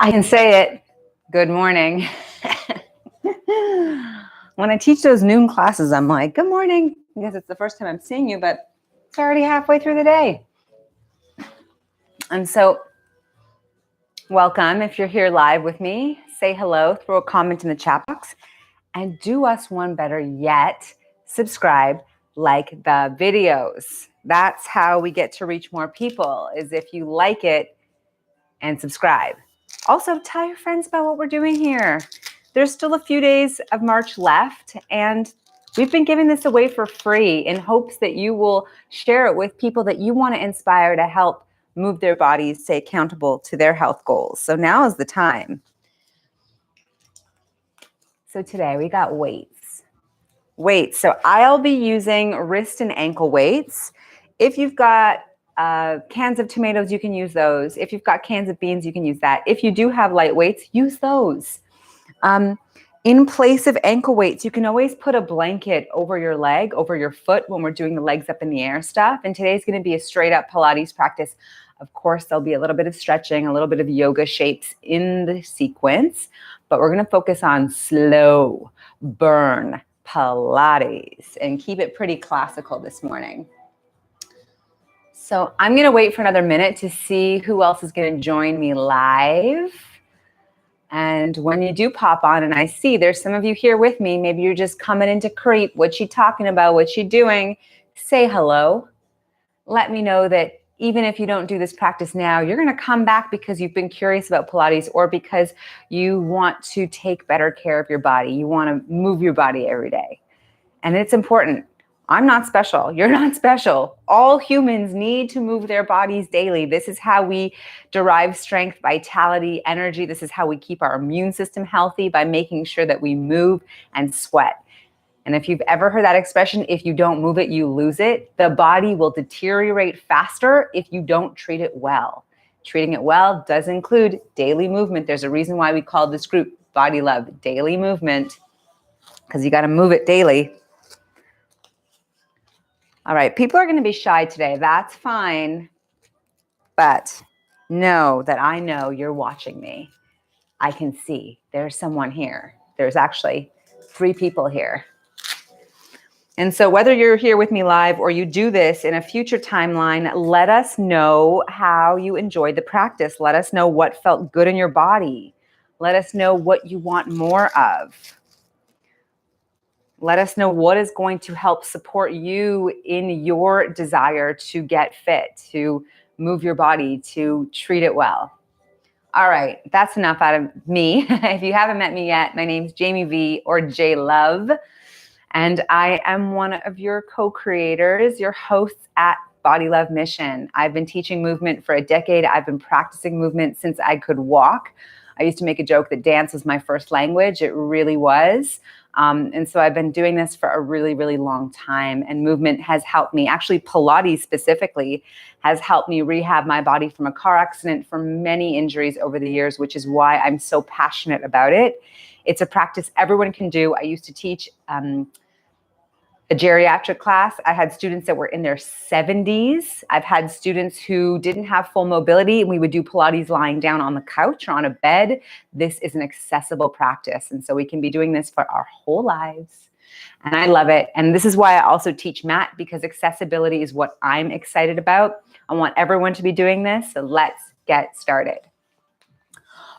I can say it. Good morning. When I teach those noon classes, I'm like, good morning, because it's the first time I'm seeing you, but it's already halfway through the day. And so, welcome. If you're here live with me, say hello, throw a comment in the chat box, and do us one better yet, subscribe, like the videos. That's how we get to reach more people, is if you like it and subscribe. Also, tell your friends about what we're doing here. There's still a few days of March left, and we've been giving this away for free in hopes that you will share it with people that you want to inspire to help move their bodies, stay accountable to their health goals. So now is the time. So today we got weights. So I'll be using wrist and ankle weights. If you've got cans of tomatoes, you can use those. If you've got cans of beans, you can use that. If you do have light weights, use those. In place of ankle weights, you can always put a blanket over your leg, over your foot when we're doing the legs up in the air stuff. And today's going to be a straight up Pilates practice. Of course, there'll be a little bit of stretching, a little bit of yoga shapes in the sequence, but we're going to focus on slow burn Pilates and keep it pretty classical this morning. So I'm going to wait for another minute to see who else is going to join me live. And when you do pop on and I see there's some of you here with me, maybe you're just coming in to creep, what you talking about, what you doing, say hello. Let me know that even if you don't do this practice now, you're going to come back because you've been curious about Pilates or because you want to take better care of your body. You want to move your body every day. And it's important. I'm not special. You're not special. All humans need to move their bodies daily. This is how we derive strength, vitality, energy. This is how we keep our immune system healthy, by making sure that we move and sweat. And if you've ever heard that expression, if you don't move it, you lose it. The body will deteriorate faster if you don't treat it well. Treating it well does include daily movement. There's a reason why we call this group Body Love Daily Movement, because you got to move it daily. All right, people are going to be shy today. That's fine. But know that I know you're watching me. I can see there's someone here. There's actually 3 people here. And so whether you're here with me live or you do this in a future timeline, let us know how you enjoyed the practice. Let us know what felt good in your body. Let us know what you want more of. Let us know what is going to help support you in your desire to get fit, to move your body, to treat it well. All right, that's enough out of me. If you haven't met me yet, my name's Jamie V, or J Love, and I am one of your co-creators, your hosts at Body Love Mission. I've been teaching movement for a decade. I've been practicing movement since I could walk. I used to make a joke that dance was my first language. It really was. And so I've been doing this for a really, really long time. And movement has helped me. Actually, Pilates specifically has helped me rehab my body from a car accident, from many injuries over the years, which is why I'm so passionate about it. It's a practice everyone can do. I used to teach a geriatric class. I had students that were in their 70s. I've had students who didn't have full mobility, and we would do Pilates lying down on the couch or on a bed. This is an accessible practice, and so we can be doing this for our whole lives. And I love it. And this is why I also teach mat, because accessibility is what I'm excited about. I want everyone to be doing this, so let's get started.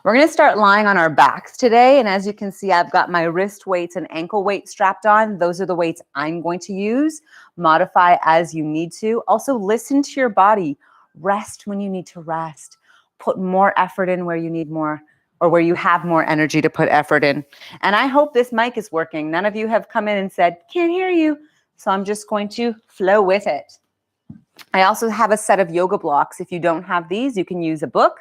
We're going to start lying on our backs today. And as you can see, I've got my wrist weights and ankle weights strapped on. Those are the weights I'm going to use. Modify as you need to. Also, listen to your body. Rest when you need to rest. Put more effort in where you need more, or where you have more energy to put effort in. And I hope this mic is working. None of you have come in and said, can't hear you. So I'm just going to flow with it. I also have a set of yoga blocks. If you don't have these, you can use a book.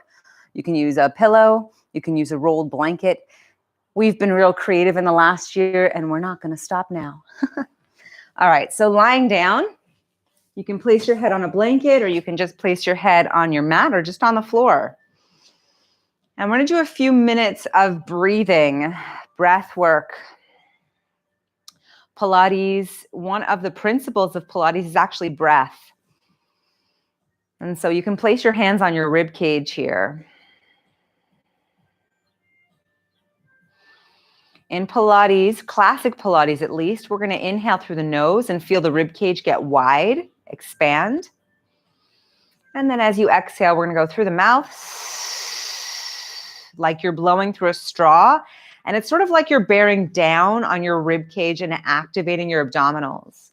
You can use a pillow. You can use a rolled blanket. We've been real creative in the last year, and we're not going to stop now. All right, so lying down, you can place your head on a blanket, or you can just place your head on your mat or just on the floor. And we're going to do a few minutes of breathing, breath work. Pilates, one of the principles of Pilates is actually breath. And so you can place your hands on your rib cage here. In Pilates, classic Pilates at least, we're going to inhale through the nose and feel the rib cage get wide, expand. And then as you exhale, we're going to go through the mouth like you're blowing through a straw. And it's sort of like you're bearing down on your rib cage and activating your abdominals.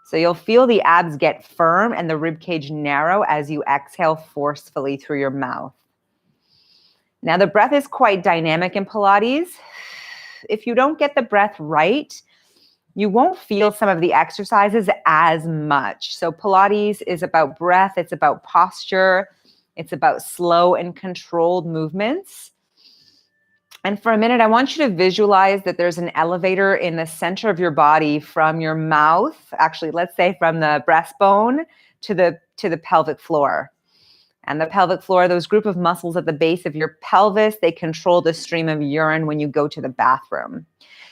So you'll feel the abs get firm and the rib cage narrow as you exhale forcefully through your mouth. Now the breath is quite dynamic in Pilates. If you don't get the breath right, you won't feel some of the exercises as much. So Pilates is about breath, it's about posture, it's about slow and controlled movements. And for a minute, I want you to visualize that there's an elevator in the center of your body from your mouth, actually, let's say from the breastbone to the pelvic floor. And the pelvic floor, those group of muscles at the base of your pelvis, they control the stream of urine when you go to the bathroom.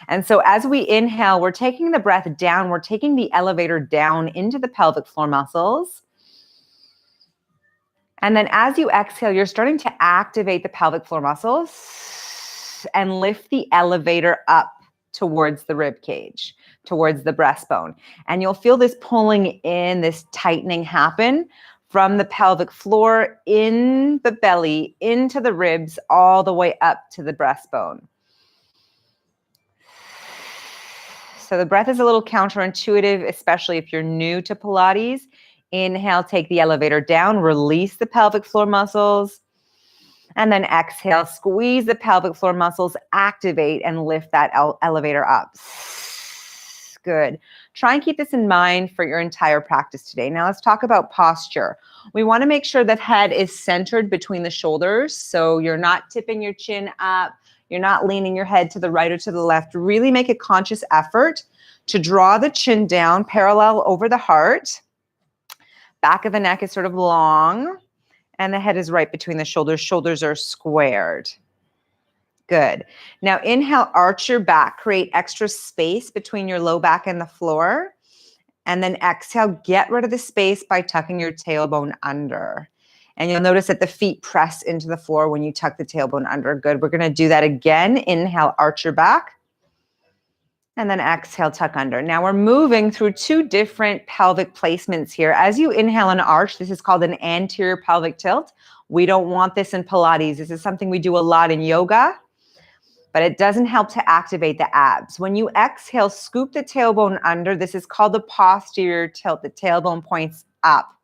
And so as we inhale, we're taking the breath down, we're taking the elevator down into the pelvic floor muscles. And then as you exhale, you're starting to activate the pelvic floor muscles and lift the elevator up towards the rib cage, towards the breastbone. And you'll feel this pulling in, this tightening happen from the pelvic floor in the belly, into the ribs, all the way up to the breastbone. So the breath is a little counterintuitive, especially if you're new to Pilates. Inhale, take the elevator down, release the pelvic floor muscles. And then exhale, squeeze the pelvic floor muscles, activate and lift that elevator up. Good. Try and keep this in mind for your entire practice today. Now let's talk about posture. We want to make sure that head is centered between the shoulders. So you're not tipping your chin up. You're not leaning your head to the right or to the left. Really make a conscious effort to draw the chin down parallel over the heart. Back of the neck is sort of long. And the head is right between the shoulders. Shoulders are squared. Good. Now inhale, arch your back. Create extra space between your low back and the floor. And then exhale, get rid of the space by tucking your tailbone under. And you'll notice that the feet press into the floor when you tuck the tailbone under. Good. We're going to do that again. Inhale, arch your back. And then exhale, tuck under. Now we're moving through two different pelvic placements here. As you inhale and arch, this is called an anterior pelvic tilt. We don't want this in Pilates. This is something we do a lot in yoga, but it doesn't help to activate the abs. When you exhale, scoop the tailbone under. This is called the posterior tilt. The tailbone points up.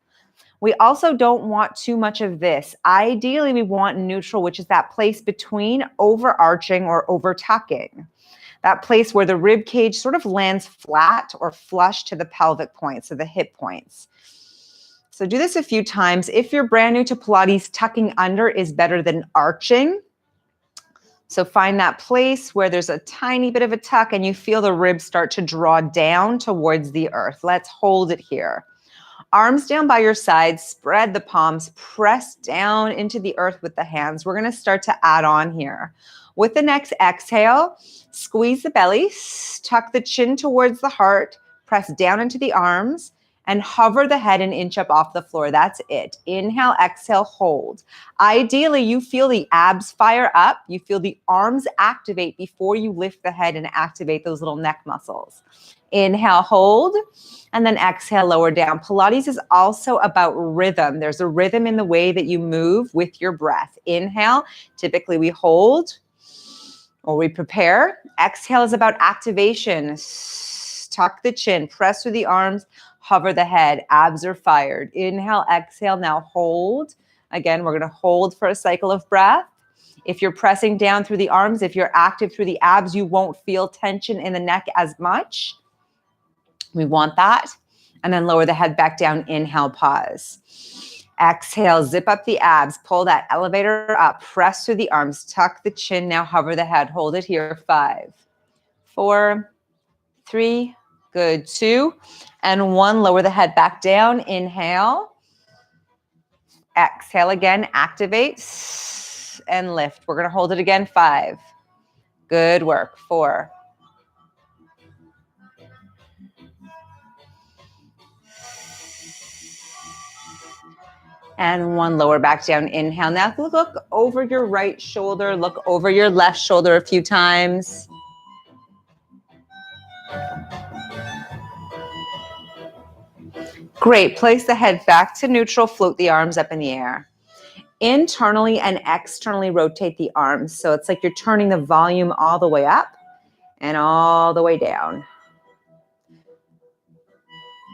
We also don't want too much of this. Ideally, we want neutral, which is that place between overarching or over tucking. That place where the rib cage sort of lands flat or flush to the pelvic points, so the hip points. So do this a few times. If you're brand new to Pilates, tucking under is better than arching. So find that place where there's a tiny bit of a tuck and you feel the ribs start to draw down towards the earth. Let's hold it here. Arms down by your sides, spread the palms, press down into the earth with the hands. We're going to start to add on here. With the next exhale, squeeze the belly, tuck the chin towards the heart, press down into the arms, and hover the head an inch up off the floor. That's it. Inhale, exhale, hold. Ideally, you feel the abs fire up. You feel the arms activate before you lift the head and activate those little neck muscles. Inhale, hold, and then exhale, lower down. Pilates is also about rhythm. There's a rhythm in the way that you move with your breath. Inhale, typically we hold or we prepare. Exhale is about activation. Tuck the chin, press through the arms, hover the head. Abs are fired. Inhale, exhale, now hold. Again, we're going to hold for a cycle of breath. If you're pressing down through the arms, if you're active through the abs, you won't feel tension in the neck as much. We want that. And then lower the head back down. Inhale, pause. Exhale, zip up the abs. Pull that elevator up. Press through the arms. Tuck the chin. Now hover the head. Hold it here. 5, 4, 3, good. 2, and 1. Lower the head back down. Inhale. Exhale again. Activate and lift. We're going to hold it again. 5. Good work. 4. And one, lower back down, inhale. Now look over your right shoulder, look over your left shoulder a few times. Great, place the head back to neutral, float the arms up in the air. Internally and externally rotate the arms. So it's like you're turning the volume all the way up and all the way down.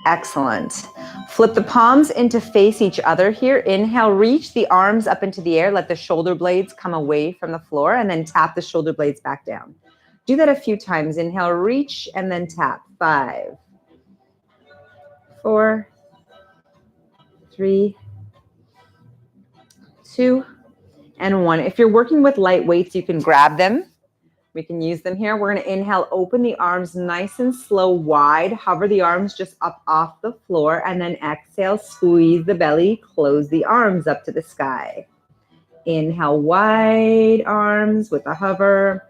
Excellent. Flip the palms into face each other here. Inhale, reach the arms up into the air. Let the shoulder blades come away from the floor and then tap the shoulder blades back down. Do that a few times. Inhale, reach and then tap. 5, 4, 3, 2, and 1. If you're working with light weights, you can grab them. We can use them here. We're going to inhale, open the arms nice and slow, wide. Hover the arms just up off the floor. And then exhale, squeeze the belly, close the arms up to the sky. Inhale, wide arms with a hover.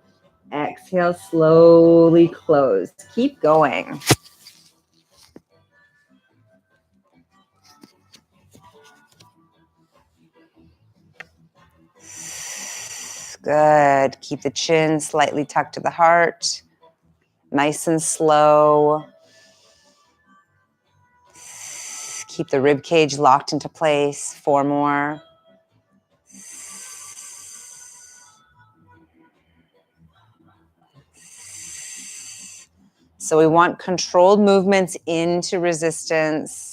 Exhale, slowly close. Keep going. Good. Keep the chin slightly tucked to the heart. Nice and slow. Keep the rib cage locked into place. 4 more. So we want controlled movements into resistance.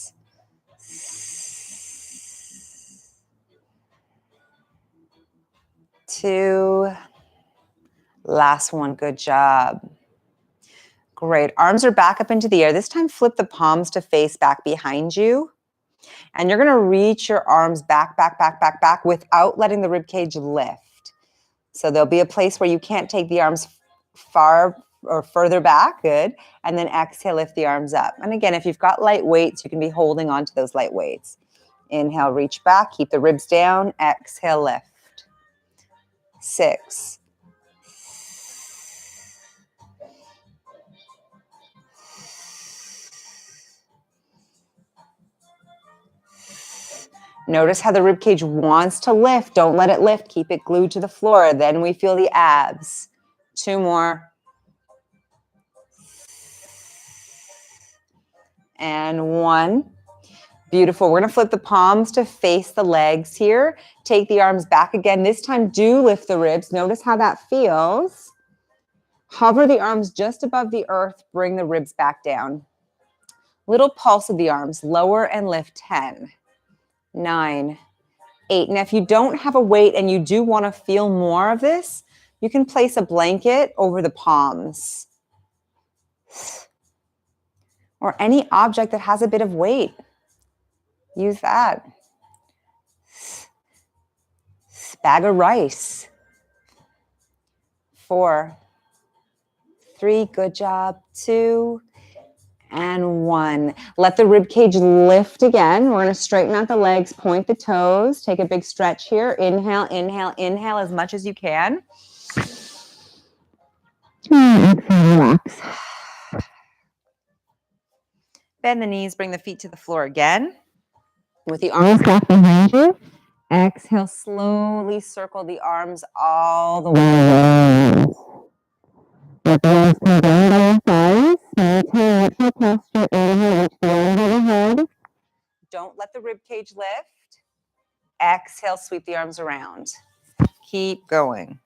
2. Last one. Good job. Great. Arms are back up into the air. This time, flip the palms to face back behind you. And you're going to reach your arms back without letting the rib cage lift. So there'll be a place where you can't take the arms far or further back. Good. And then exhale, lift the arms up. And again, if you've got light weights, you can be holding on to those light weights. Inhale, reach back, keep the ribs down. Exhale, lift. 6. Notice how the rib cage wants to lift. Don't let it lift. Keep it glued to the floor. Then we feel the abs. 2 more. And 1. Beautiful. We're going to flip the palms to face the legs here. Take the arms back again. This time, do lift the ribs. Notice how that feels. Hover the arms just above the earth. Bring the ribs back down. Little pulse of the arms. Lower and lift. 10, 9, 8. Now, if you don't have a weight and you do want to feel more of this, you can place a blanket over the palms or any object that has a bit of weight. Use that. Bag of rice. 4, 3, good job. 2, and 1. Let the rib cage lift again. We're going to straighten out the legs, point the toes, take a big stretch here. Inhale, inhale, inhale as much as you can. Relax. Bend the knees, bring the feet to the floor again. With the arms back behind you. Exhale, slowly circle the arms all the way around. Let the arms come down by your thighs. Maintain neutral posture. Inhale, reach the arms overhead. Don't let the rib cage lift. Exhale, sweep the arms around. Keep going.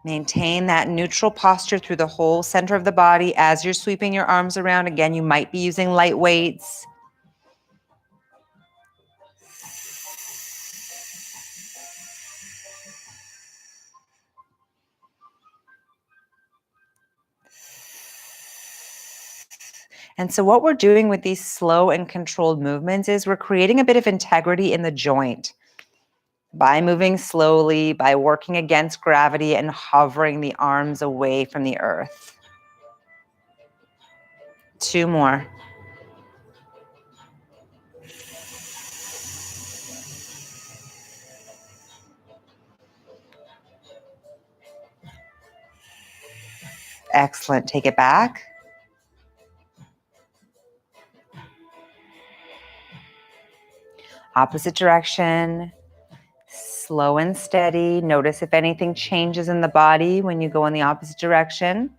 Maintain that neutral posture through the whole center of the body as you're sweeping your arms around. Again, you might be using light weights. And so what we're doing with these slow and controlled movements is we're creating a bit of integrity in the joint by moving slowly, by working against gravity and hovering the arms away from the earth. 2 more. Excellent. Take it back. Opposite direction. Slow and steady. Notice if anything changes in the body when you go in the opposite direction.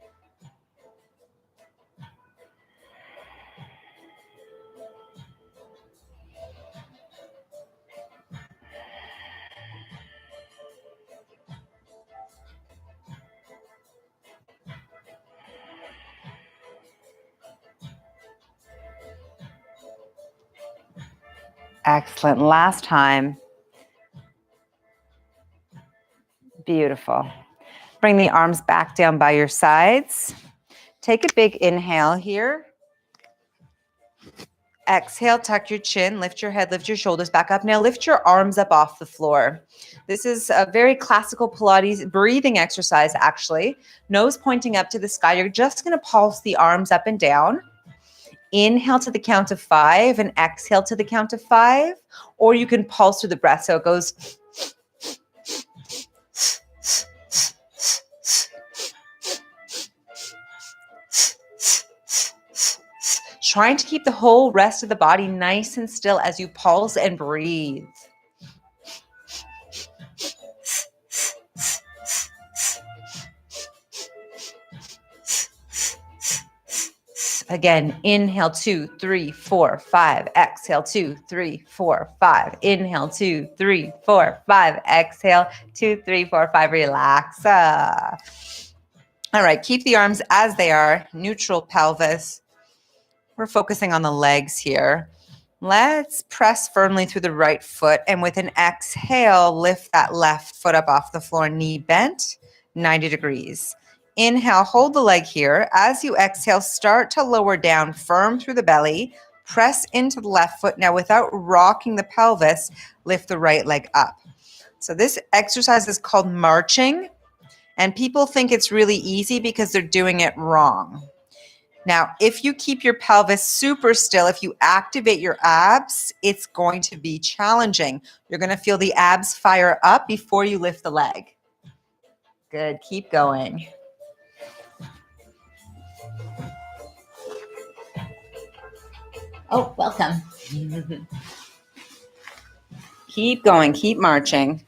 Excellent. Last time. Beautiful. Bring the arms back down by your sides. Take a big inhale here. Exhale, tuck your chin, lift your head, lift your shoulders back up. Now lift your arms up off the floor. This is a very classical Pilates breathing exercise, actually. Nose pointing up to the sky. You're just going to pulse the arms up and down. Inhale to the count of 5 and exhale to the count of 5. Or you can pulse through the breath. So it goes... Trying to keep the whole rest of the body nice and still as you pulse and breathe. Again, inhale 2, 3, 4, 5. Exhale 2, 3, 4, 5. Inhale 2, 3, 4, 5. Exhale 2, 3, 4, 5. Relax. All right, keep the arms as they are. Neutral pelvis. We're focusing on the legs here. Let's press firmly through the right foot, and with an exhale, lift that left foot up off the floor, knee bent, 90 degrees. Inhale, hold the leg here. As you exhale, start to lower down, firm through the belly. Press into the left foot. Now, without rocking the pelvis, lift the right leg up. So this exercise is called marching, and people think it's really easy because they're doing it wrong. Now, if you keep your pelvis super still, if you activate your abs, it's going to be challenging. You're going to feel the abs fire up before you lift the leg. Good. Keep going. Oh, welcome. Keep going. Keep marching.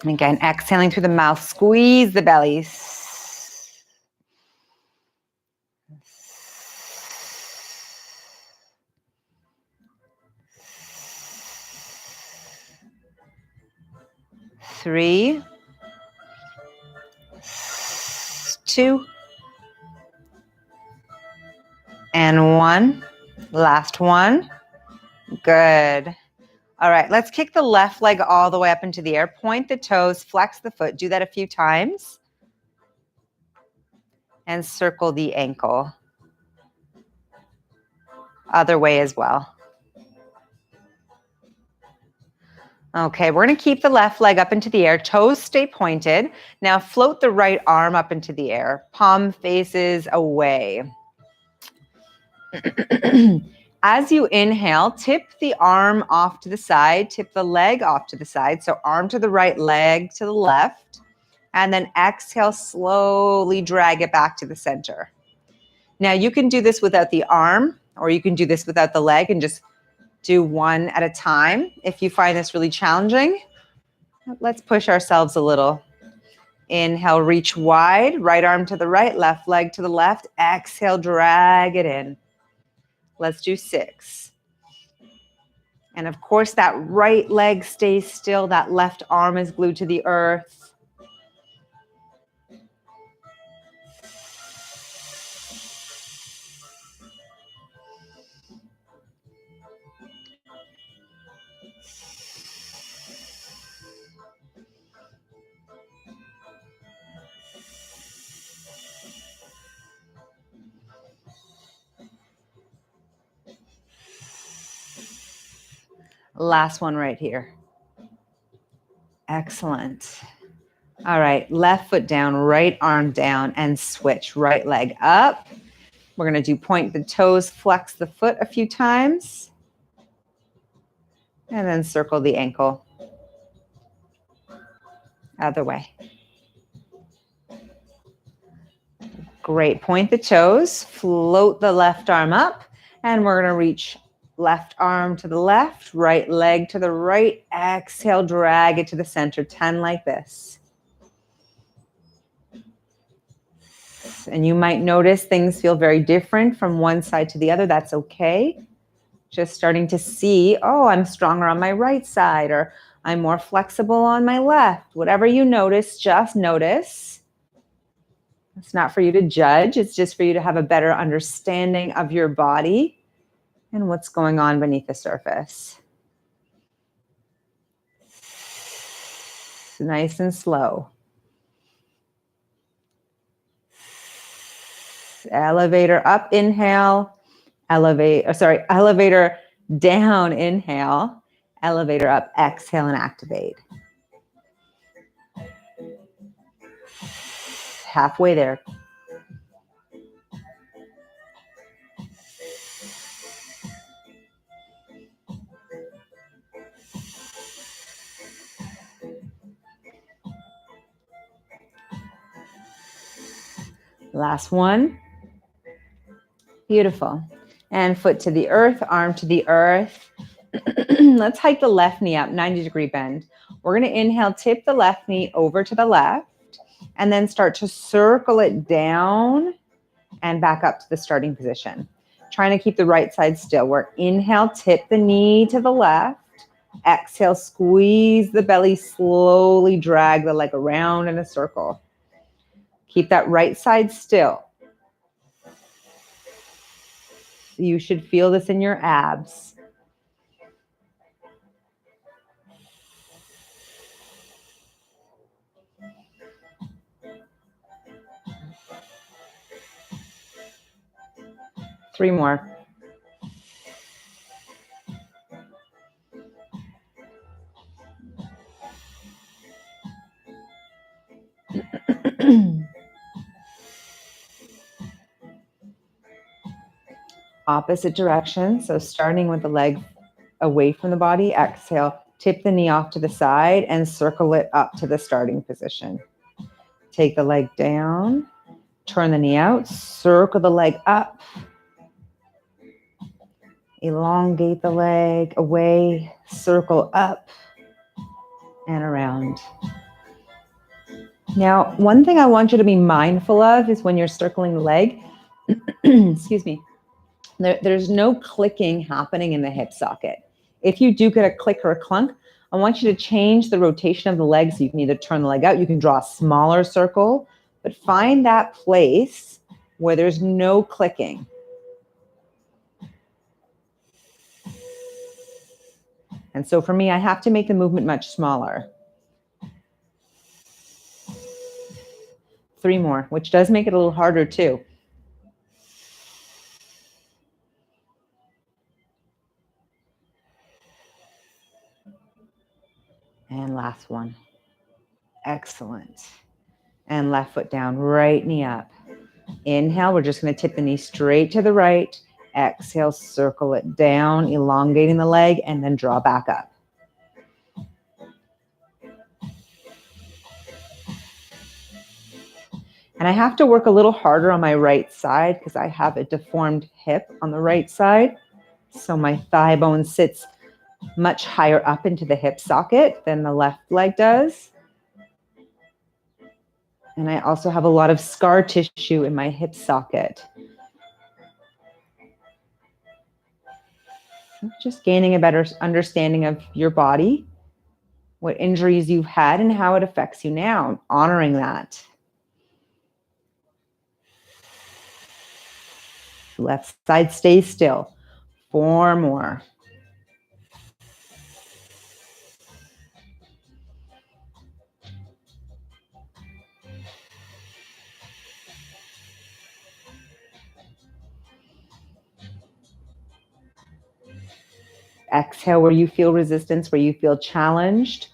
And again, exhaling through the mouth, squeeze the belly. 3, 2, and 1. Last one. Good. All right, let's kick the left leg all the way up into the air. Point the toes, flex the foot. Do that a few times. And circle the ankle. Other way as well. Okay, we're going to keep the left leg up into the air. Toes stay pointed. Now float the right arm up into the air. Palm faces away. As you inhale, tip the arm off to the side, tip the leg off to the side. So arm to the right, leg to the left. And then exhale, slowly drag it back to the center. Now you can do this without the arm, or you can do this without the leg and just do one at a time. If you find this really challenging, let's push ourselves a little. Inhale, reach wide, right arm to the right, left leg to the left. Exhale, drag it in. Let's do 6. And of course, that right leg stays still. That left arm is glued to the earth. Last one right here. Excellent. All right, left foot down, right arm down, and switch. Right leg up, We're going to do point the toes, flex the foot a few times, and then circle the ankle. Other way. Great. Point the toes, float the left arm up, and we're going to reach left arm to the left, right leg to the right. Exhale, drag it to the center. 10 like this. And you might notice things feel very different from one side to the other. That's okay. Just starting to see, oh, I'm stronger on my right side, or I'm more flexible on my left. Whatever you notice, just notice. It's not for you to judge. It's just for you to have a better understanding of your body and what's going on beneath the surface. Nice and slow. Elevator up, inhale. Elevator down, inhale. Elevator up, exhale and activate. Halfway there. Last one. Beautiful. And foot to the earth, arm to the earth. Let's hike the left knee up, 90-degree bend. We're going to inhale, tip the left knee over to the left, and then start to circle it down and back up to the starting position. Trying to keep the right side still. We're inhale, tip the knee to the left. Exhale, squeeze the belly, slowly drag the leg around in a circle. Keep that right side still. You should feel this in your abs. Three more. Opposite direction. So starting with the leg away from the body, exhale, tip the knee off to the side and circle it up to the starting position. Take the leg down, turn the knee out, circle the leg up, elongate the leg away, circle up and around. Now, one thing I want you to be mindful of is when you're circling the leg, excuse me, there's no clicking happening in the hip socket. If you do get a click or a clunk, I want you to change the rotation of the leg so you can either turn the leg out, you can draw a smaller circle, but find that place where there's no clicking. And so for me, I have to make the movement much smaller. 3 more, which does make it a little harder too. And last one. Excellent. And left foot down, right knee up. Inhale, we're just going to tip the knee straight to the right. Exhale, circle it down, elongating the leg, and then draw back up. And I have to work a little harder on my right side because I have a deformed hip on the right side. So my thigh bone sits much higher up into the hip socket than the left leg does. And I also have a lot of scar tissue in my hip socket. Just gaining a better understanding of your body, what injuries you've had, and how it affects you now, honoring that. Left side stays still. 4 more. Exhale where you feel resistance, where you feel challenged.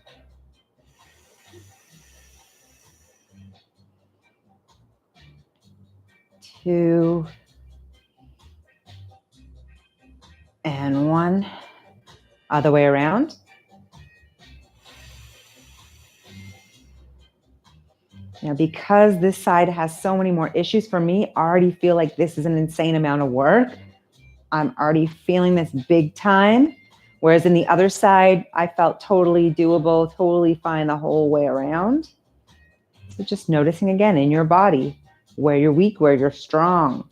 Two, And one. Other way around. Now, because this side has so many more issues for me, I already feel like this is an insane amount of work. I'm already feeling this big time. Whereas in the other side, I felt totally doable, totally fine the whole way around. So just noticing again in your body, where you're weak, where you're strong.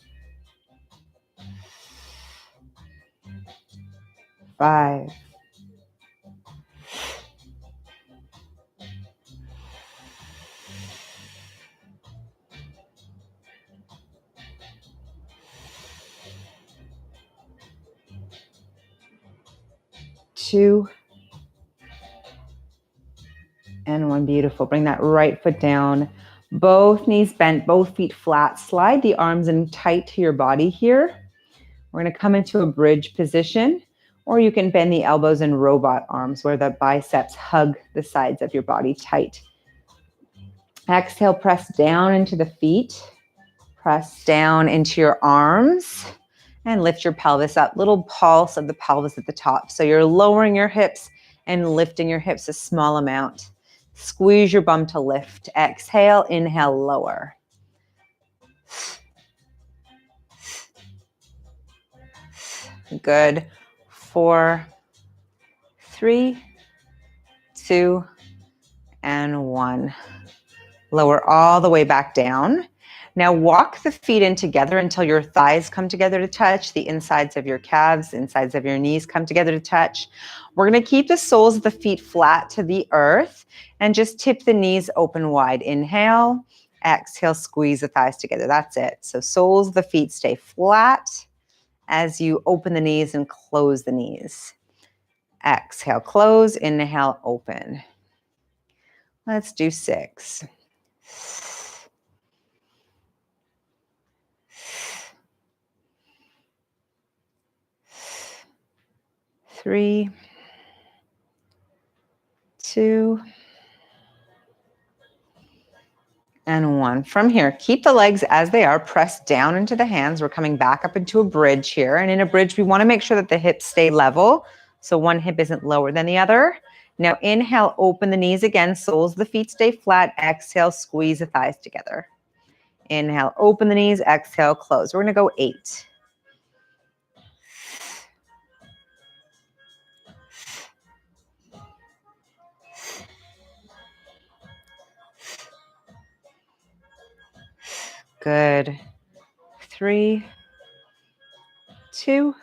5. 2. And 1. Beautiful. Bring that right foot down. Both knees bent, both feet flat. Slide the arms in tight to your body here. We're going to come into a bridge position, or you can bend the elbows in robot arms where the biceps hug the sides of your body tight. Exhale, press down into the feet. Press down into your arms and lift your pelvis up. Little pulse of the pelvis at the top. So you're lowering your hips and lifting your hips a small amount. Squeeze your bum to lift. Exhale, inhale, lower. Good. 4, 3, 2, and 1. Lower all the way back down. Now walk the feet in together until your thighs come together to touch. The insides of your calves, insides of your knees come together to touch. We're going to keep the soles of the feet flat to the earth and just tip the knees open wide. Inhale, exhale, squeeze the thighs together. That's it. So soles of the feet stay flat as you open the knees and close the knees. Exhale, close, inhale, open. Let's do 6. 3, 2, and 1. From here, keep the legs as they are, press down into the hands. We're coming back up into a bridge here. And in a bridge, we want to make sure that the hips stay level. So one hip isn't lower than the other. Now inhale, open the knees again. Soles of the feet stay flat. Exhale, squeeze the thighs together. Inhale, open the knees. Exhale, close. We're going to go 8. 3, 2,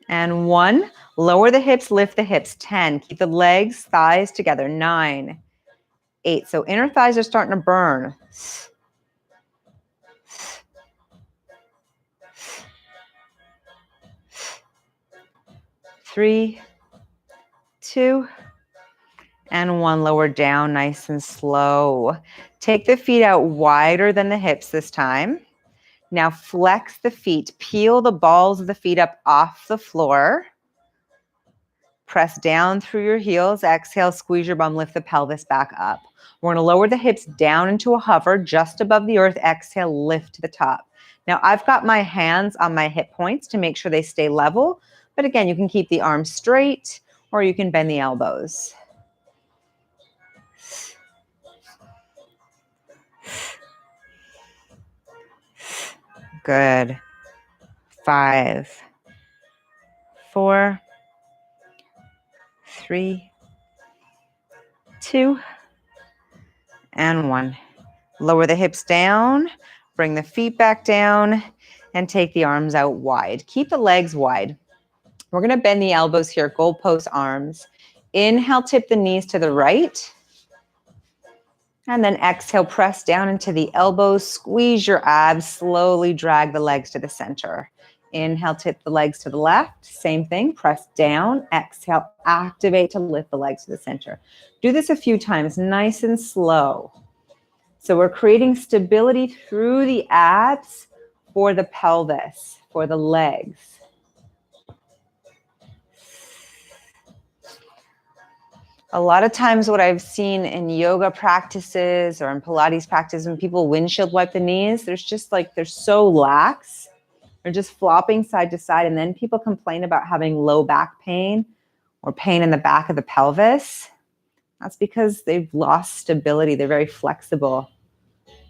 and 1. Lower the hips, lift the hips. 10. Keep the legs, thighs together. 9, 8. So inner thighs are starting to burn. 3, 2, and 1. Lower down nice and slow. Take the feet out wider than the hips this time. Now flex the feet. Peel the balls of the feet up off the floor. Press down through your heels. Exhale, squeeze your bum, lift the pelvis back up. We're going to lower the hips down into a hover just above the earth. Exhale, lift to the top. Now I've got my hands on my hip points to make sure they stay level. But again, you can keep the arms straight or you can bend the elbows. Good. 5, 4, 3, 2, and 1. Lower the hips down, bring the feet back down, and take the arms out wide. Keep the legs wide. We're going to bend the elbows here, goalpost arms. Inhale, tip the knees to the right. And then exhale, press down into the elbows, squeeze your abs, slowly drag the legs to the center. Inhale, tip the legs to the left. Same thing, press down. Exhale, activate to lift the legs to the center. Do this a few times, nice and slow. So we're creating stability through the abs for the pelvis, for the legs. A lot of times what I've seen in yoga practices or in Pilates practice when people windshield wipe the knees, there's just like, they're so lax They're just flopping side to side. And then people complain about having low back pain or pain in the back of the pelvis. That's because they've lost stability. They're very flexible.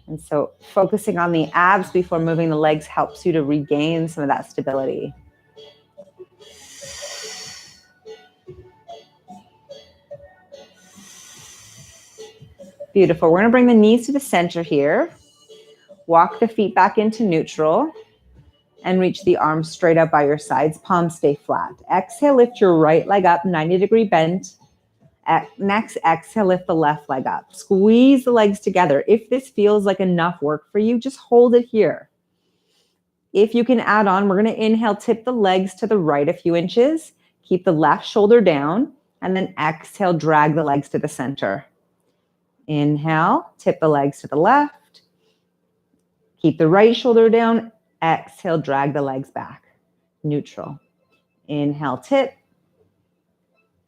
And so focusing on the abs before moving the legs helps you to regain some of that stability. Beautiful. We're going to bring the knees to the center here. Walk the feet back into neutral and reach the arms straight up by your sides. Palms stay flat. Exhale, lift your right leg up, 90-degree bend. Next, exhale, lift the left leg up. Squeeze the legs together. If this feels like enough work for you, just hold it here. If you can add on, we're going to inhale, tip the legs to the right a few inches. Keep the left shoulder down, and then exhale, drag the legs to the center. Inhale, tip the legs to the left. Keep the right shoulder down. Exhale, drag the legs back. Neutral. Inhale, tip.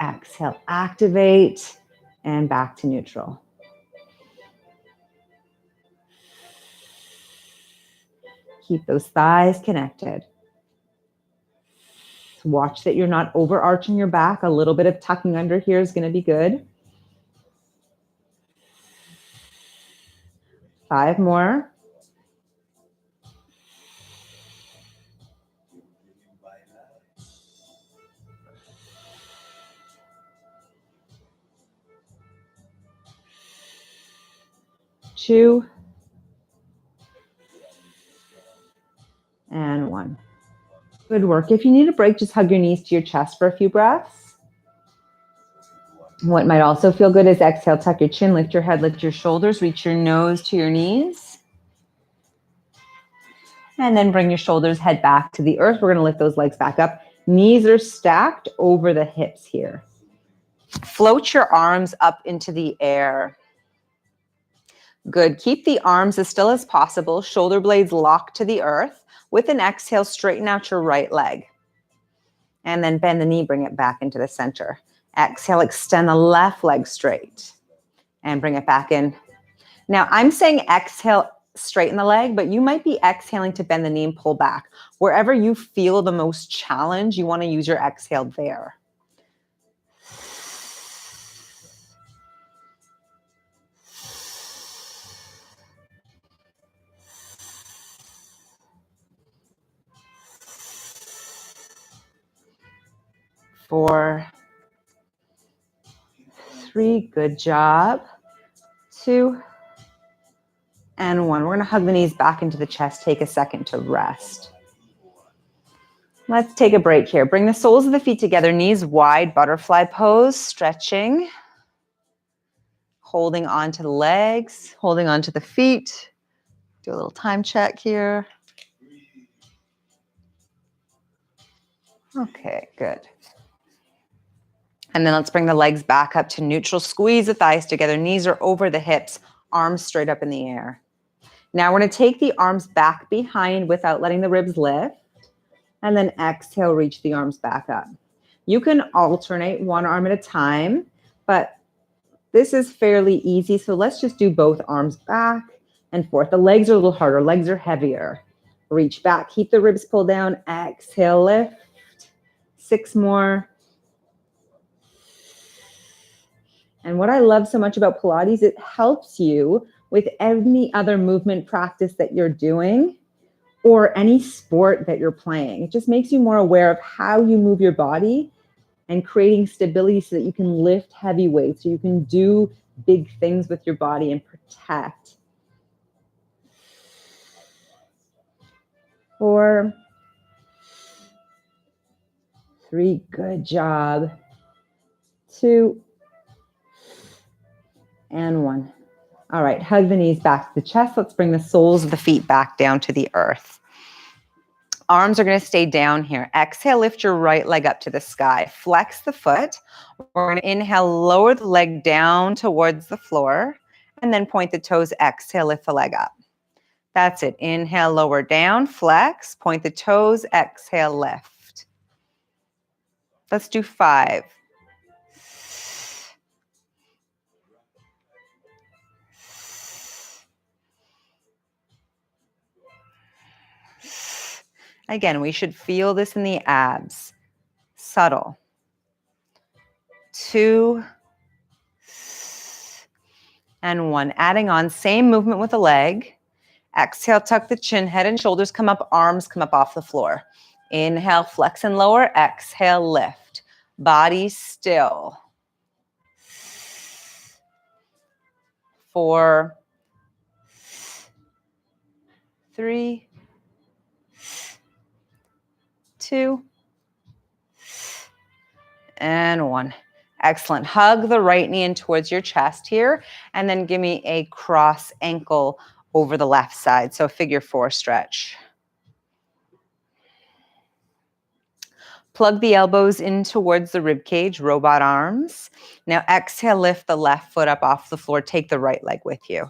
Exhale, activate, and back to neutral. Keep those thighs connected. Watch that you're not overarching your back. A little bit of tucking under here is going to be good. 5 more. Two. And 1. Good work. If you need a break, just hug your knees to your chest for a few breaths. What might also feel good is exhale, tuck your chin, lift your head, lift your shoulders, reach your nose to your knees. And then bring your shoulders, head back to the earth. We're going to lift those legs back up. Knees are stacked over the hips here. Float your arms up into the air. Good. Keep the arms as still as possible. Shoulder blades locked to the earth. With an exhale, straighten out your right leg. And then bend the knee, bring it back into the center. Exhale, extend the left leg straight. And bring it back in. Now, I'm saying exhale, straighten the leg, but you might be exhaling to bend the knee and pull back. Wherever you feel the most challenge, you want to use your exhale there. Four, 3, good job. 2, and 1. We're going to hug the knees back into the chest. Take a second to rest. Let's take a break here. Bring the soles of the feet together, knees wide, butterfly pose, stretching. Holding on to the legs, holding on to the feet. Do a little time check here. Okay, good. And then let's bring the legs back up to neutral. Squeeze the thighs together. Knees are over the hips. Arms straight up in the air. Now we're going to take the arms back behind without letting the ribs lift. And then exhale, reach the arms back up. You can alternate one arm at a time, but this is fairly easy. So let's just do both arms back and forth. The legs are a little harder. Legs are heavier. Reach back. Keep the ribs pulled down. Exhale, lift. 6 more. And what I love so much about Pilates, it helps you with any other movement practice that you're doing or any sport that you're playing. It just makes you more aware of how you move your body and creating stability so that you can lift heavy weights, so you can do big things with your body and protect. 4, 3, good job. 2, and 1. All right, hug the knees back to the chest. Let's bring the soles of the feet back down to the earth. Arms are going to stay down here. Exhale, lift your right leg up to the sky. Flex the foot. We're going to inhale, lower the leg down towards the floor, and then point the toes. Exhale, lift the leg up. That's it. Inhale, lower down, flex, point the toes, exhale, lift. Let's do 5. Again, we should feel this in the abs. Subtle. 2 and 1. Adding on, same movement with the leg. Exhale, tuck the chin, head and shoulders come up, arms come up off the floor. Inhale, flex and lower. Exhale, lift. Body still. 4, 3, 2, and 1. Excellent. Hug the right knee in towards your chest here, and then give me a cross ankle over the left side. So figure 4 stretch. Plug the elbows in towards the rib cage, robot arms. Now exhale, lift the left foot up off the floor. Take the right leg with you.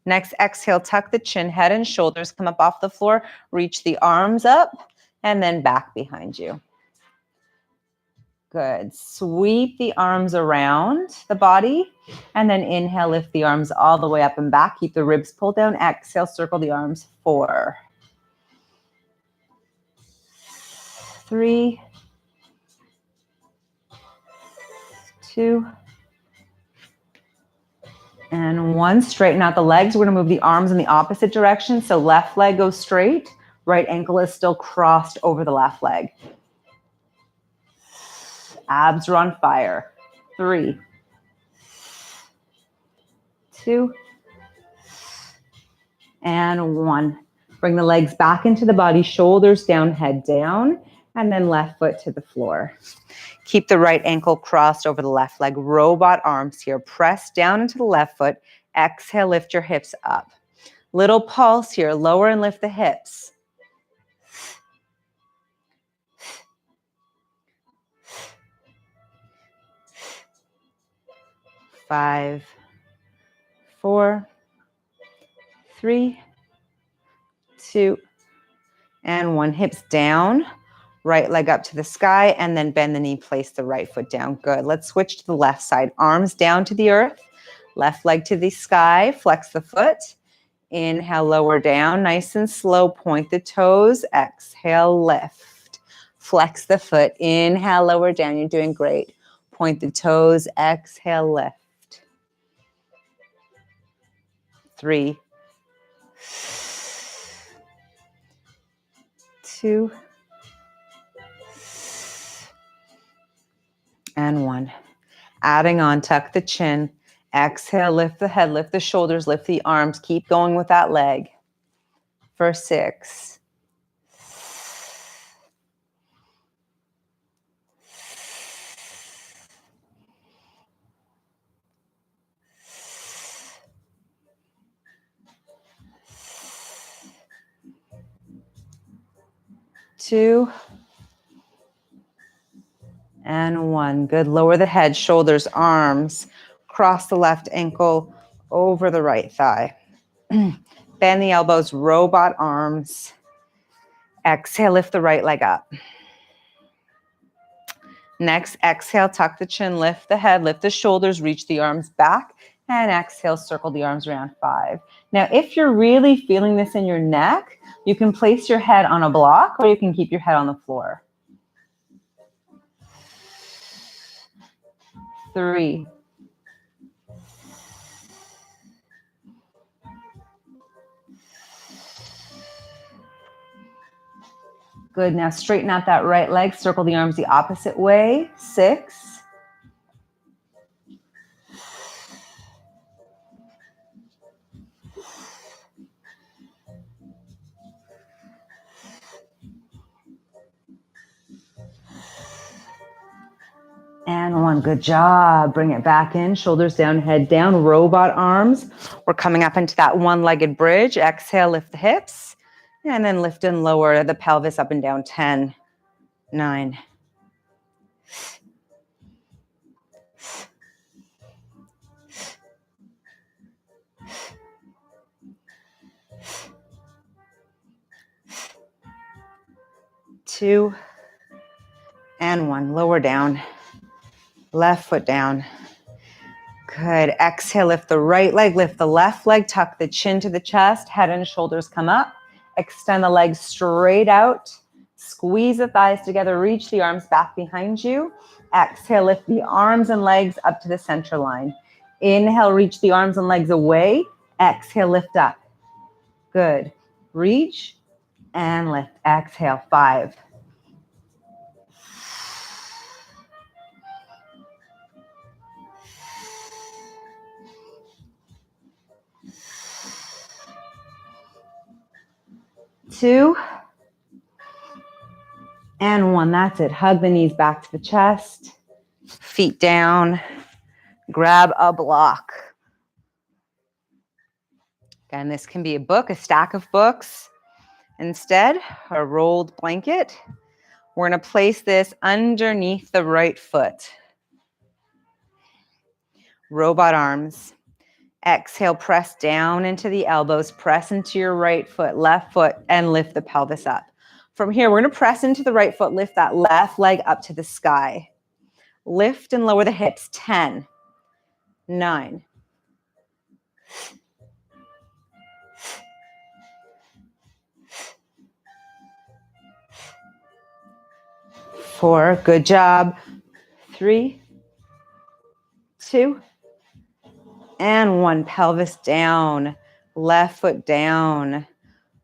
Next, exhale, tuck the chin, head and shoulders come up off the floor. Reach the arms up and then back behind you. Good. Sweep the arms around the body and then inhale, lift the arms all the way up and back. Keep the ribs pulled down. Exhale, circle the arms. 4, 3, 2, and 1. Straighten out the legs. We're going to move the arms in the opposite direction. So left leg goes straight. Right ankle is still crossed over the left leg. Abs are on fire. 3, 2, and 1. Bring the legs back into the body, shoulders down, head down, and then left foot to the floor. Keep the right ankle crossed over the left leg. Robot arms here. Press down into the left foot. Exhale, lift your hips up. Little pulse here. Lower and lift the hips. 5, 4, 3, 2, and 1. Hips down. Right leg up to the sky and then bend the knee, place the right foot down. Good. Let's switch to the left side. Arms down to the earth. Left leg to the sky. Flex the foot. Inhale, lower down. Nice and slow. Point the toes. Exhale, lift. Flex the foot. Inhale, lower down. You're doing great. Point the toes. Exhale, lift. 3, 2, and 1. Adding on, tuck the chin. Exhale, lift the head, lift the shoulders, lift the arms. Keep going with that leg. For 6, 2, and 1. Good. Lower the head, shoulders, arms. Cross the left ankle over the right thigh. Bend the elbows, robot arms. Exhale, lift the right leg up. Next, exhale, tuck the chin, lift the head, lift the shoulders, reach the arms back, and exhale, circle the arms around 5. Now, if you're really feeling this in your neck, you can place your head on a block or you can keep your head on the floor. 3, 2. Good. Now straighten out that right leg. Circle the arms the opposite way. 6, 1. Good job. Bring it back in. Shoulders down, head down. Robot arms. We're coming up into that one-legged bridge. Exhale, lift the hips. And then lift and lower the pelvis up and down. 10, 9, 2, and 1. Lower down. Left foot down. Good. Exhale, lift the right leg, lift the left leg, tuck the chin to the chest, head and shoulders come up. Extend the legs straight out. Squeeze the thighs together. Reach the arms back behind you. Exhale, lift the arms and legs up to the center line. Inhale, reach the arms and legs away. Exhale, lift up. Good. Reach and lift. Exhale, 5. 2 and 1. That's it. Hug the knees back to the chest. Feet down. Grab a block. Again, this can be a book, a stack of books. Instead, a rolled blanket. We're going to place this underneath the right foot. Robot arms. Exhale, press down into the elbows. Press into your right foot, left foot, and lift the pelvis up. From here, we're going to press into the right foot. Lift that left leg up to the sky. Lift and lower the hips. 10, 9, 4, good job. 3, 2, and 1. Pelvis down, left foot down.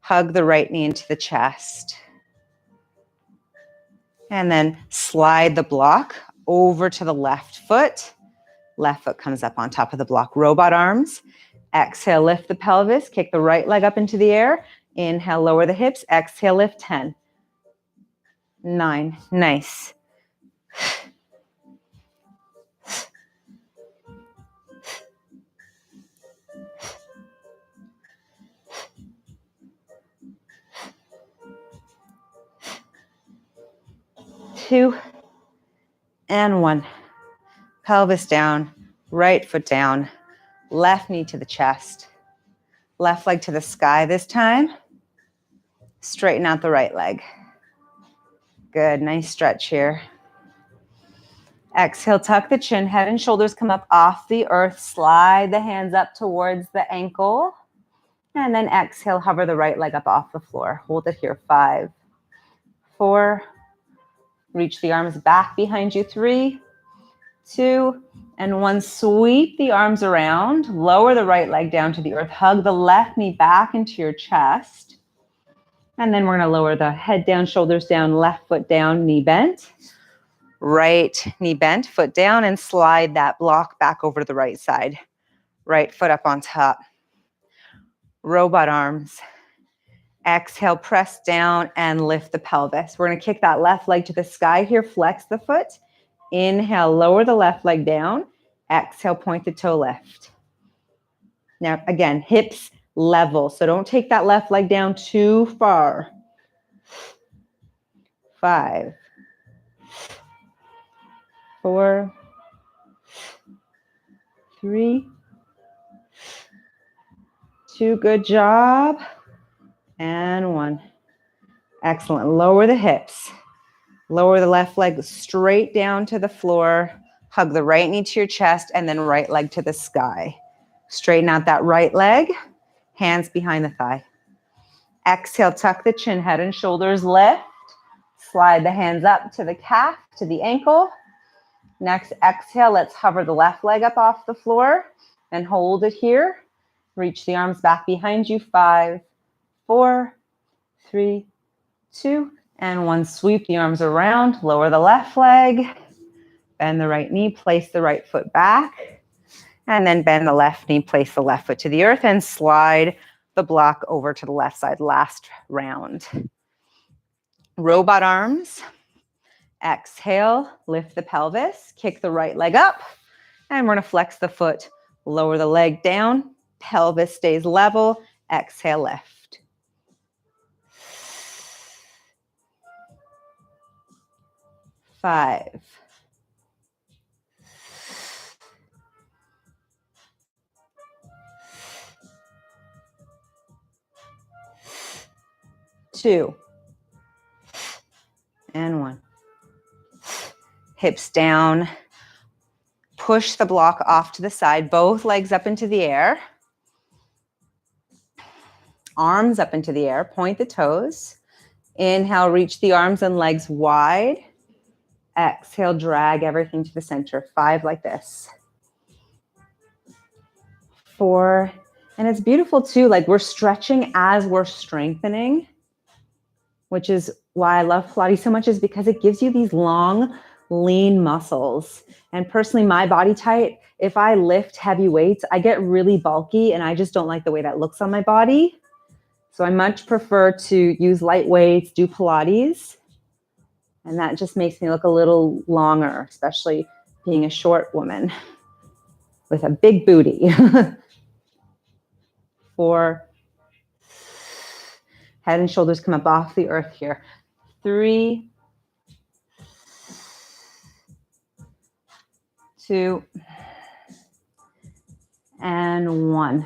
Hug the right knee into the chest. And then slide the block over to the left foot. Left foot comes up on top of the block. Robot arms. Exhale, lift the pelvis. Kick the right leg up into the air. Inhale, lower the hips. Exhale, lift. 10, 9. Nice. 2 and 1. Pelvis down, right foot down, left knee to the chest, left leg to the sky this time. Straighten out the right leg. Good, nice stretch here. Exhale, tuck the chin, head and shoulders come up off the earth. Slide the hands up towards the ankle. And then exhale, hover the right leg up off the floor. Hold it here. 5, 4, reach the arms back behind you. 3, 2, and 1. Sweep the arms around. Lower the right leg down to the earth. Hug the left knee back into your chest. And then we're going to lower the head down, shoulders down, left foot down, knee bent. Right knee bent, foot down, and slide that block back over to the right side. Right foot up on top. Robot arms. Exhale, press down and lift the pelvis. We're going to kick that left leg to the sky here. Flex the foot. Inhale, lower the left leg down. Exhale, point the toe lift. Now, again, hips level. So don't take that left leg down too far. 5, 4, 3, 2, good job. And 1. Excellent. Lower the hips. Lower the left leg straight down to the floor. Hug the right knee to your chest and then right leg to the sky. Straighten out that right leg. Hands behind the thigh. Exhale, tuck the chin, head and shoulders lift. Slide the hands up to the calf, to the ankle. Next exhale, let's hover the left leg up off the floor and hold it here. Reach the arms back behind you. 5, 4, 3, 2, and 1. Sweep the arms around. Lower the left leg. Bend the right knee. Place the right foot back. And then bend the left knee. Place the left foot to the earth and slide the block over to the left side. Last round. Robot arms. Exhale, lift the pelvis. Kick the right leg up. And we're going to flex the foot. Lower the leg down. Pelvis stays level. Exhale, lift. 5, 2, and 1. Hips down. Push the block off to the side. Both legs up into the air. Arms up into the air, point the toes. Inhale, reach the arms and legs wide. Exhale, drag everything to the center. 5 like this. 4. And it's beautiful too, like we're stretching as we're strengthening, which is why I love Pilates so much, is because it gives you these long, lean muscles. And personally, my body type, if I lift heavy weights, I get really bulky and I just don't like the way that looks on my body. So I much prefer to use light weights, do Pilates. And that just makes me look a little longer, especially being a short woman with a big booty. 4. Head and shoulders come up off the earth here. 3, 2, and 1.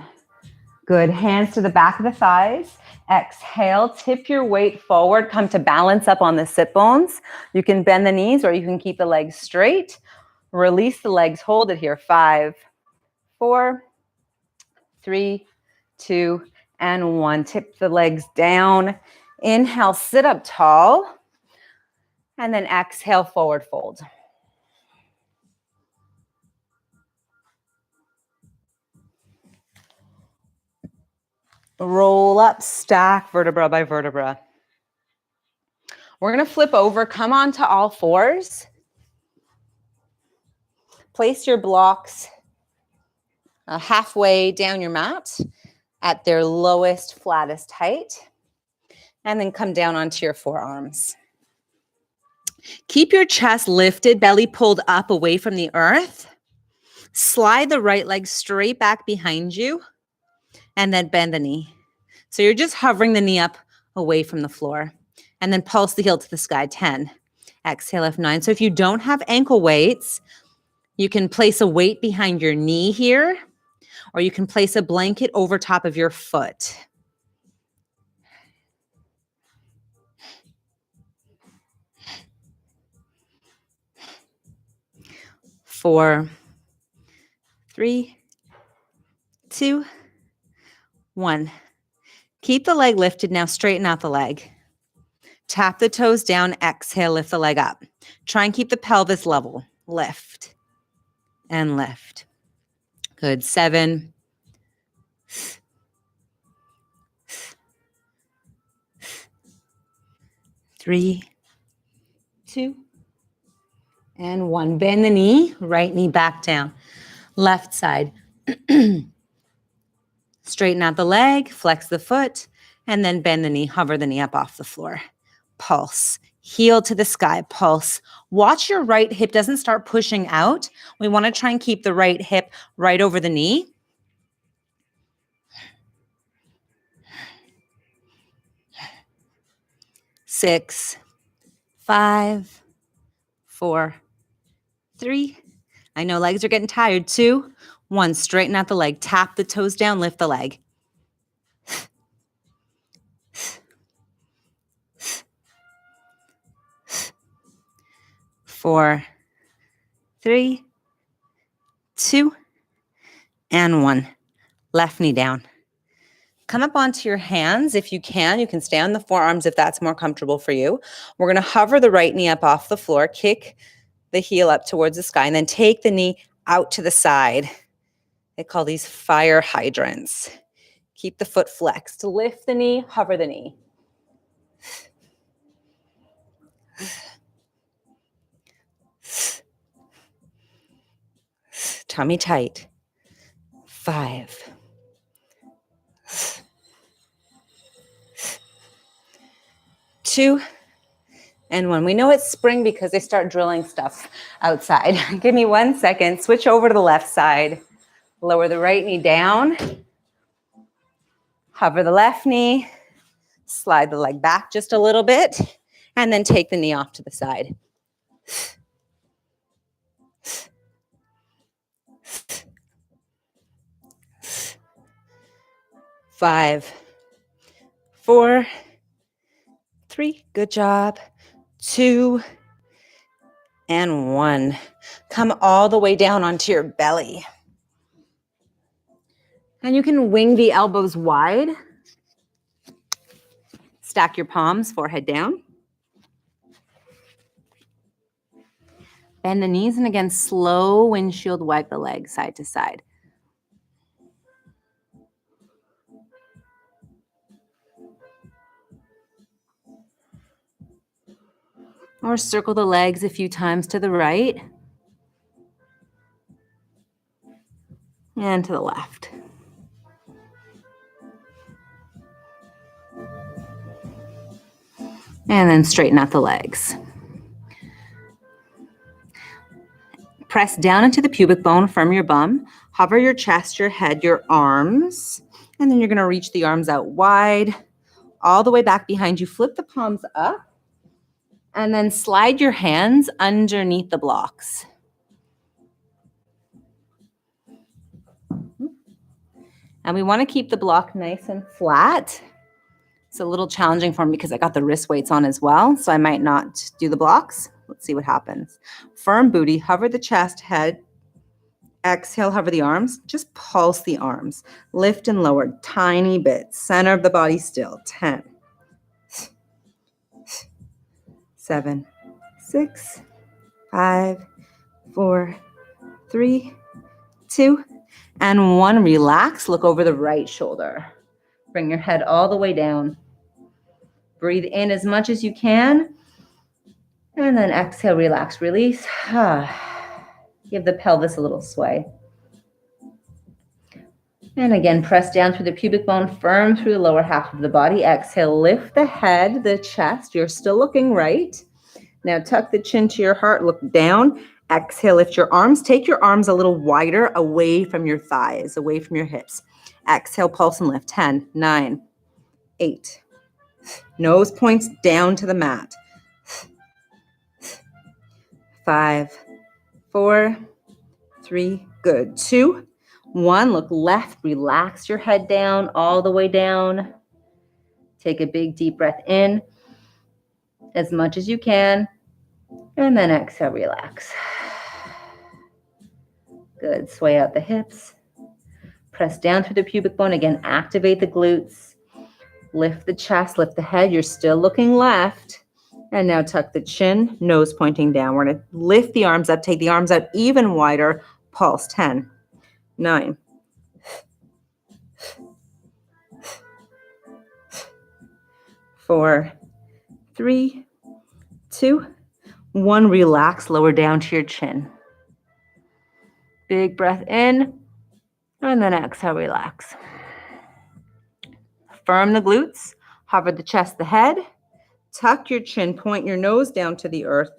Good. Hands to the back of the thighs. Exhale, tip your weight forward. Come to balance up on the sit bones. You can bend the knees or you can keep the legs straight. Release the legs. Hold it here. 5, 4, 3, 2, and 1. Tip the legs down. Inhale, sit up tall. And then exhale, forward fold. Roll up, stack vertebra by vertebra. We're going to flip over, come onto all fours. Place your blocks halfway down your mat at their lowest, flattest height. And then come down onto your forearms. Keep your chest lifted, belly pulled up away from the earth. Slide the right leg straight back behind you. And then bend the knee. So you're just hovering the knee up away from the floor. And then pulse the heel to the sky. 10. Exhale, F9. So if you don't have ankle weights, you can place a weight behind your knee here, or you can place a blanket over top of your foot. 4, 3, 2, 1. Keep the leg lifted. Now straighten out the leg. Tap the toes down. Exhale, lift the leg up. Try and keep the pelvis level. Lift and lift. Good. 7, 3, 2, and 1. Bend the knee. Right knee back down. Left side. Straighten out the leg. Flex the foot. And then bend the knee. Hover the knee up off the floor. Pulse. Heel to the sky. Pulse. Watch your right hip doesn't start pushing out. We want to try and keep the right hip right over the knee. 6, 5, 4, 3. I know legs are getting tired. 2, 1. Straighten out the leg. Tap the toes down. Lift the leg. 4, 3, 2, and 1. Left knee down. Come up onto your hands if you can. You can stay on the forearms if that's more comfortable for you. We're going to hover the right knee up off the floor, kick the heel up towards the sky, and then take the knee out to the side. They call these fire hydrants. Keep the foot flexed. Lift the knee, hover the knee. Tummy tight. 5, 2, and 1. We know it's spring because they start drilling stuff outside. Give me 1 second. Switch over to the left side. Lower the right knee down. Hover the left knee. Slide the leg back just a little bit. And then take the knee off to the side. 5, 4, 3. Good job. 2, and 1. Come all the way down onto your belly. And you can wing the elbows wide. Stack your palms, forehead down. Bend the knees, and again, slow windshield wipe the legs side to side. Or circle the legs a few times to the right and to the left. And then straighten out the legs. Press down into the pubic bone from your bum. Hover your chest, your head, your arms. And then you're going to reach the arms out wide, all the way back behind you. Flip the palms up. And then slide your hands underneath the blocks. And we want to keep the block nice and flat. It's a little challenging for me because I got the wrist weights on as well, so I might not do the blocks. Let's see what happens. Firm booty, hover the chest, head. Exhale, hover the arms. Just pulse the arms. Lift and lower, tiny bit. Center of the body still. 10, 7, 6, 5, 4, 3, 2, and 1. Relax. Look over the right shoulder. Bring your head all the way down. Breathe in as much as you can. And then exhale, relax, release. Give the pelvis a little sway. And again, press down through the pubic bone, firm through the lower half of the body. Exhale, lift the head, the chest. You're still looking right. Now tuck the chin to your heart, look down. Exhale, lift your arms. Take your arms a little wider away from your thighs, away from your hips. Exhale, pulse and lift. 10, 9, 8. Nose points down to the mat. 5, 4, 3, good. 2, 1, look left, relax your head down, all the way down. Take a big deep breath in as much as you can, and then exhale, relax. Good, sway out the hips. Press down through the pubic bone. Again, activate the glutes. Lift the chest, lift the head. You're still looking left. And now tuck the chin, nose pointing down. We're going to lift the arms up, take the arms out even wider. Pulse. 10, 9, 4, 3, 2, 1. Relax, lower down to your chin. Big breath in, and then exhale, relax. Firm the glutes, hover the chest, the head. Tuck your chin, point your nose down to the earth.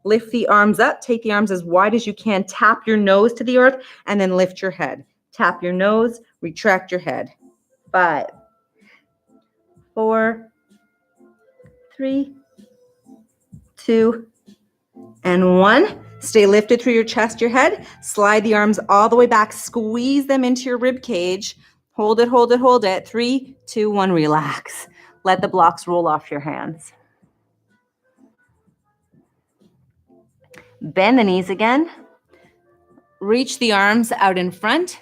Lift the arms up, take the arms as wide as you can. Tap your nose to the earth, and then lift your head. Tap your nose, retract your head. 5, 4, 3, 2, and 1. Stay lifted through your chest, your head. Slide the arms all the way back. Squeeze them into your rib cage. Hold it, hold it, hold it. 3, 2, 1, relax. Let the blocks roll off your hands. Bend the knees again. Reach the arms out in front.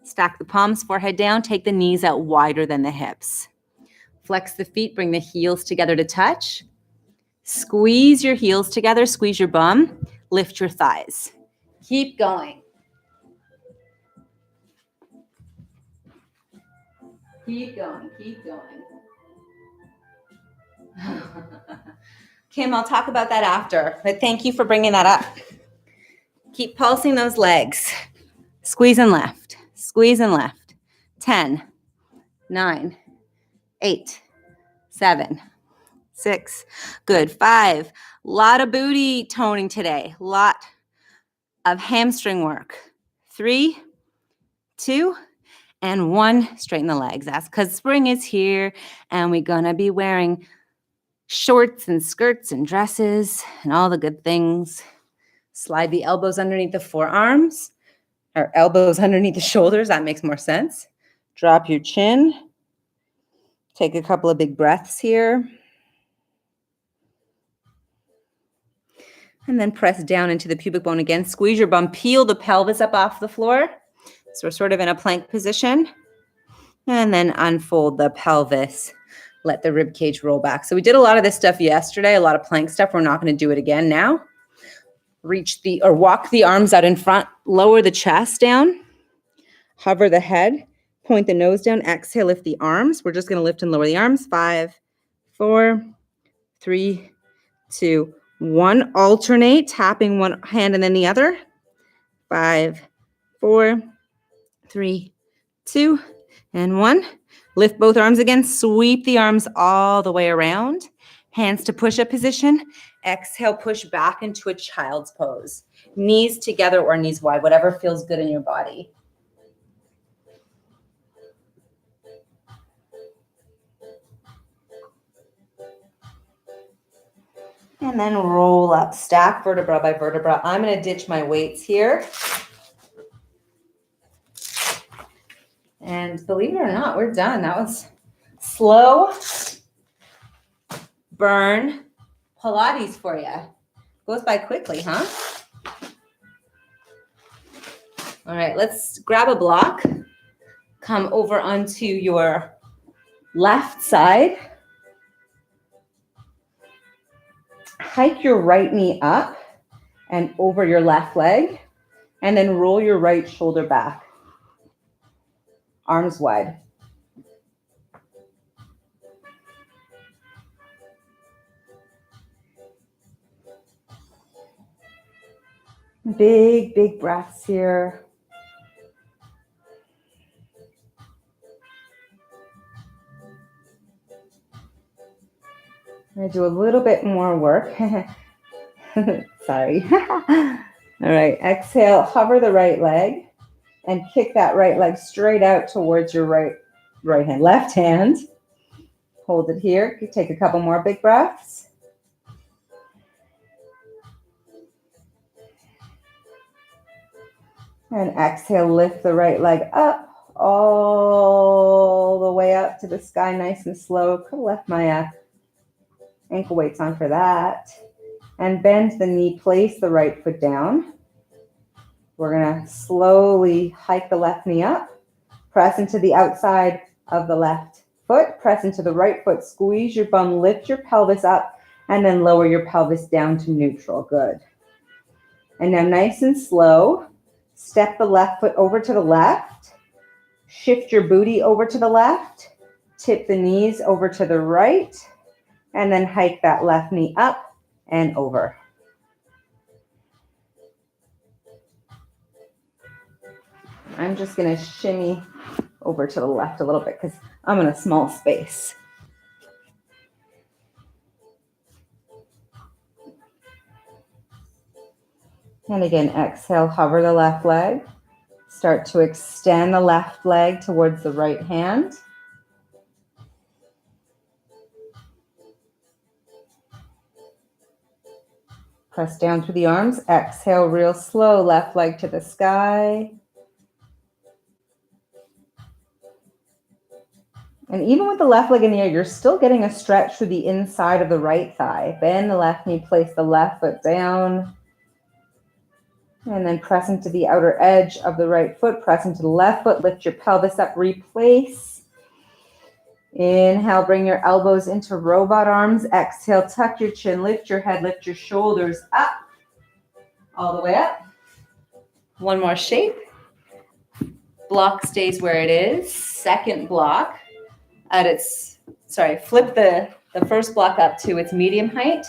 Stack the palms, forehead down. Take the knees out wider than the hips. Flex the feet, bring the heels together to touch. Squeeze your heels together, squeeze your bum. Lift your thighs. Keep going. Keep going, keep going. Kim, I'll talk about that after, but thank you for bringing that up. Keep pulsing those legs. Squeeze and left, squeeze and left. 10, 9, 8, 7, 6, good. 5, lot of booty toning today, lot of hamstring work. 3, 2, and 1, straighten the legs. That's because spring is here and we're gonna be wearing shorts and skirts and dresses and all the good things. Slide the elbows underneath the forearms, or elbows underneath the shoulders. That makes more sense. Drop your chin. Take a couple of big breaths here. And then press down into the pubic bone again. Squeeze your bum, peel the pelvis up off the floor. So we're sort of in a plank position. And then unfold the pelvis. let the rib cage roll back. So we did a lot of this stuff yesterday, a lot of plank stuff. We're not going to do it again now. Walk the arms out in front, lower the chest down, hover the head, point the nose down, exhale, lift the arms. We're just going to lift and lower the arms. 5, 4, 3, 2, 1. Alternate, tapping one hand and then the other. 5, 4, 3, 2, and 1. Lift both arms again. Sweep the arms all the way around. Hands to push-up position. Exhale, push back into a child's pose. Knees together or knees wide, whatever feels good in your body. And then roll up, stack vertebra by vertebra. I'm going to ditch my weights here. And believe it or not, we're done. That was slow burn Pilates for you. Goes by quickly, huh? All right, let's grab a block. Come over onto your left side. Hike your right knee up and over your left leg, and then roll your right shoulder back. Arms wide. Big, big breaths here. I'm going to do a little bit more work. Sorry. All right, exhale, hover the right leg and kick that right leg straight out towards your right hand. Left hand, hold it here. Take a couple more big breaths. And exhale, lift the right leg up, all the way up to the sky, nice and slow. Could have left my ankle weights on for that. And bend the knee, place the right foot down. We're gonna slowly hike the left knee up, press into the outside of the left foot, press into the right foot, squeeze your bum, lift your pelvis up, and then lower your pelvis down to neutral. Good. And now nice and slow, step the left foot over to the left, shift your booty over to the left, tip the knees over to the right, and then hike that left knee up and over. I'm just going to shimmy over to the left a little bit because I'm in a small space. And again, exhale, hover the left leg. Start to extend the left leg towards the right hand. Press down through the arms. Exhale, real slow, left leg to the sky. And even with the left leg in the air, you're still getting a stretch through the inside of the right thigh. Bend the left knee, place the left foot down. And then press into the outer edge of the right foot. Press into the left foot, lift your pelvis up, replace. Inhale, bring your elbows into robot arms. Exhale, tuck your chin, lift your head, lift your shoulders up. All the way up. One more shape. Block stays where it is. Second block. Flip the first block up to its medium height,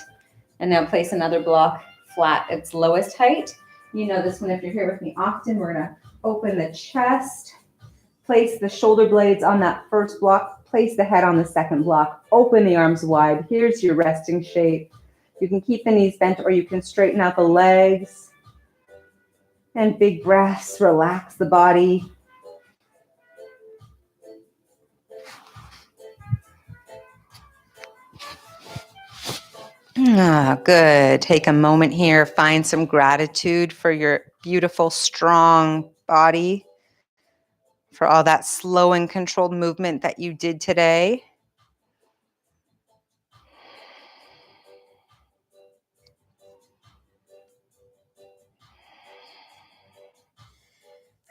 and now place another block flat at its lowest height. You know this one if you're here with me often. We're going to open the chest, place the shoulder blades on that first block, place the head on the second block, open the arms wide. Here's your resting shape. You can keep the knees bent or you can straighten out the legs. And big breaths, relax the body. Good. Take a moment here. Find some gratitude for your beautiful, strong body, for all that slow and controlled movement that you did today.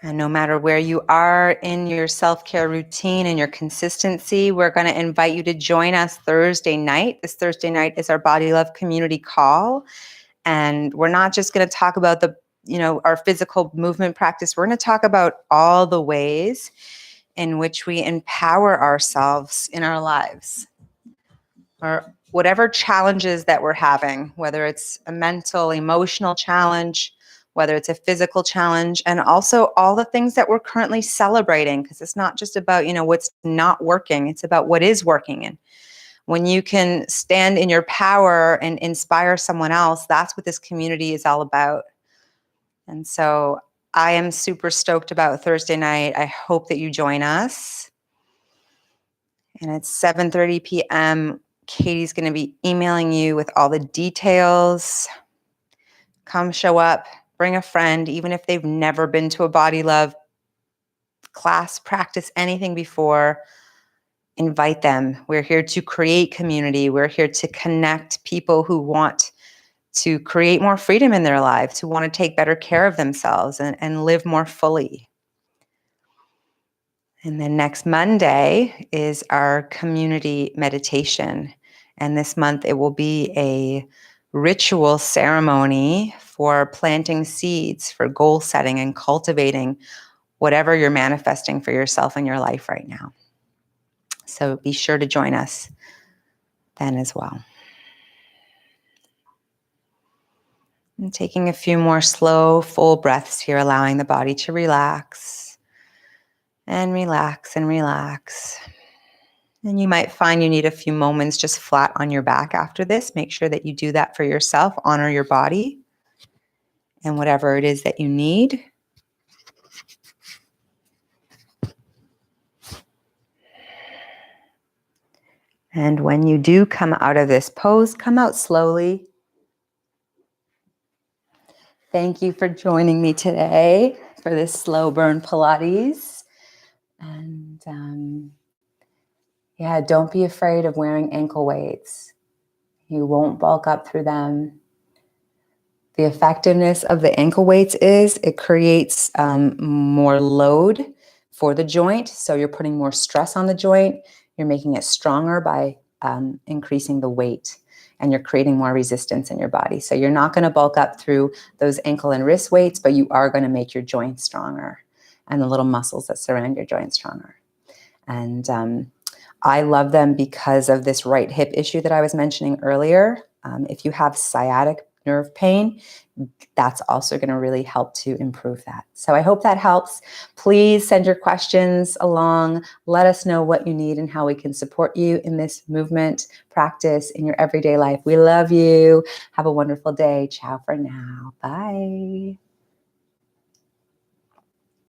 And no matter where you are in your self-care routine and your consistency, we're going to invite you to join us Thursday night. This Thursday night is our Body Love Community Call. And we're not just going to talk about our physical movement practice. We're going to talk about all the ways in which we empower ourselves in our lives, or whatever challenges that we're having, whether it's a mental, emotional challenge, whether it's a physical challenge, and also all the things that we're currently celebrating, because it's not just about, what's not working, it's about what is working. And when you can stand in your power and inspire someone else, that's what this community is all about. And so I am super stoked about Thursday night. I hope that you join us. And it's 7:30 p.m. Katie's going to be emailing you with all the details. Come show up, bring a friend, even if they've never been to a Body Love class, practice anything before. Invite them. We're here to create community. We're here to connect people who want to create more freedom in their lives, who want to take better care of themselves and live more fully. And then next Monday is our community meditation. And this month it will be a ritual ceremony for planting seeds, for goal setting and cultivating whatever you're manifesting for yourself in your life right now. So be sure to join us then as well. And taking a few more slow, full breaths here, allowing the body to relax and relax and relax. And you might find you need a few moments just flat on your back after this. Make sure that you do that for yourself. Honor your body and whatever it is that you need. And when you do come out of this pose, come out slowly. Thank you for joining me today for this slow burn Pilates. And don't be afraid of wearing ankle weights. You won't bulk up through them. The effectiveness of the ankle weights is it creates more load for the joint. So you're putting more stress on the joint. You're making it stronger by increasing the weight, and you're creating more resistance in your body. So you're not going to bulk up through those ankle and wrist weights, but you are going to make your joints stronger and the little muscles that surround your joints stronger. And I love them because of this right hip issue that I was mentioning earlier. If you have sciatic nerve pain, that's also going to really help to improve that. So I hope that helps. Please send your questions along. Let us know what you need and how we can support you in this movement practice in your everyday life. We love you. Have a wonderful day. Ciao for now. Bye.